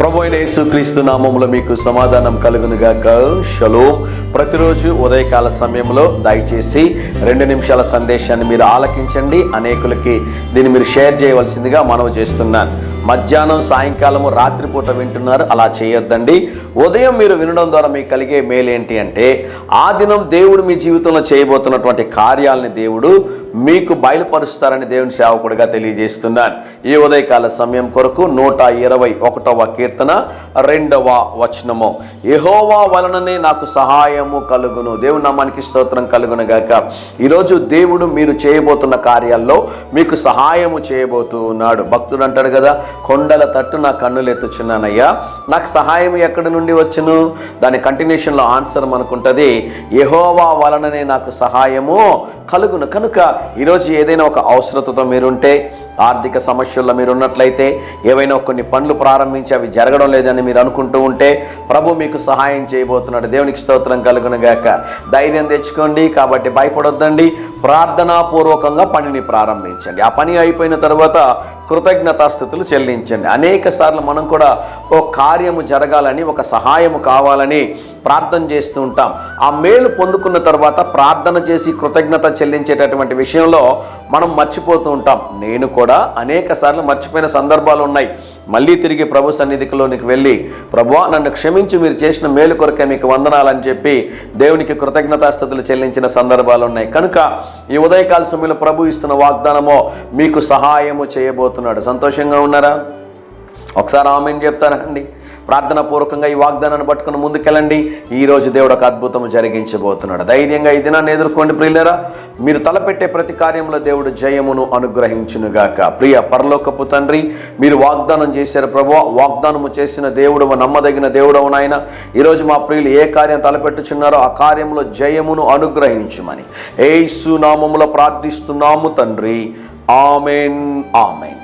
ప్రభు అయిన యేసుక్రీస్తు నామములో మీకు సమాధానం కలుగునుగాక. షలోమ్. ప్రతిరోజు ఉదయకాల సమయంలో దయచేసి 2 నిమిషాల సందేశాన్ని మీరు ఆలకించండి. అనేకులకి దీన్ని మీరు షేర్ చేయవలసిందిగా మనవి చేస్తున్నాను. మధ్యాహ్నం, సాయంకాలము, రాత్రిపూట వింటున్నారు, అలా చేయొద్దండి. ఉదయం మీరు వినడం ద్వారా మీకు కలిగే మేలు ఏంటి అంటే, ఆ దినం దేవుడు మీ జీవితంలో చేయబోతున్నటువంటి కార్యాలని దేవుడు మీకు బయలుపరుస్తారని దేవుని సేవకుడిగా తెలియజేస్తున్నాను. ఈ ఉదయకాల సమయం కొరకు 121వ కీర్తన 2వ వచనము, యెహోవా వలననే నాకు సహాయము కలుగును. దేవుని నామానికి స్తోత్రం కలుగును గాక. ఈరోజు దేవుడు మీరు చేయబోతున్న కార్యాల్లో మీకు సహాయము చేయబోతూ ఉన్నాడు. భక్తుడు అంటాడు కదా, కొండల తట్టు నా కన్నులు ఎత్తుచున్నానయ్యా, నాకు సహాయం ఎక్కడి నుండి వచ్చును? దాని కంటిన్యూషన్లో ఆన్సర్ మనకుంటుంది, యెహోవా వలననే నాకు సహాయము కలుగును. కనుక ఈరోజు ఏదైనా ఒక అవసరతతో మీరుంటే, ఆర్థిక సమస్యల్లో మీరు ఉన్నట్లయితే, ఏవైనా కొన్ని పనులు ప్రారంభించి అవి జరగడం లేదని మీరు అనుకుంటూ ఉంటే, ప్రభు మీకు సహాయం చేయబోతున్నాడు. దేవునికి స్తోత్రం కలుగును గాక. ధైర్యం తెచ్చుకోండి. కాబట్టి భయపడొద్దండి. ప్రార్థనాపూర్వకంగా పనిని ప్రారంభించండి. ఆ పని అయిపోయిన తర్వాత కృతజ్ఞతాస్థుతులు చెల్లించండి. అనేక సార్లు మనం కూడా ఓ కార్యము జరగాలని, ఒక సహాయము కావాలని ప్రార్థన చేస్తూ ఉంటాం. ఆ మేలు పొందుకున్న తర్వాత ప్రార్థన చేసి కృతజ్ఞత చెల్లించేటటువంటి విషయంలో మనం మర్చిపోతూ ఉంటాం. నేను కూడా అనేక సార్లు మర్చిపోయిన సందర్భాలు ఉన్నాయి. మళ్ళీ తిరిగి ప్రభు సన్నిధిలోనికి వెళ్ళి, ప్రభువా నన్ను క్షమించి, మీరు చేసిన మేలు కొరకే మీకు వందనాలని చెప్పి దేవునికి కృతజ్ఞతాస్తుతులు చెల్లించిన సందర్భాలు ఉన్నాయి. కనుక ఈ ఉదయకాల సమయంలో ప్రభు ఇస్తున్న వాగ్దానమో మీకు సహాయము చేయబోతున్నాడు. సంతోషంగా ఉన్నారా? ఒకసారి ఆమేన్ చెప్తారండి. ప్రార్థన పూర్వకంగా ఈ వాగ్దానాన్ని పట్టుకుని ముందుకెళ్ళండి. ఈరోజు దేవుడు ఒక అద్భుతం జరిగించబోతున్నాడు. ధైర్యంగా ఈ దినాన్ని ఎదుర్కోండి ప్రియులారా. మీరు తలపెట్టే ప్రతి కార్యంలో దేవుడు జయమును అనుగ్రహించునుగాక. ప్రియ పరలోకపు తండ్రి, మీరు వాగ్దానం చేశారు ప్రభువా, వాగ్దానము చేసిన దేవుడు, నమ్మదగిన దేవుడవు నాయన. ఈరోజు మా ప్రియులు ఏ కార్యం తలపెట్టుచున్నారో ఆ కార్యంలో జయమును అనుగ్రహించుమని యేసు నామములో ప్రార్థిస్తున్నాము తండ్రి. ఆమేన్, ఆమేన్.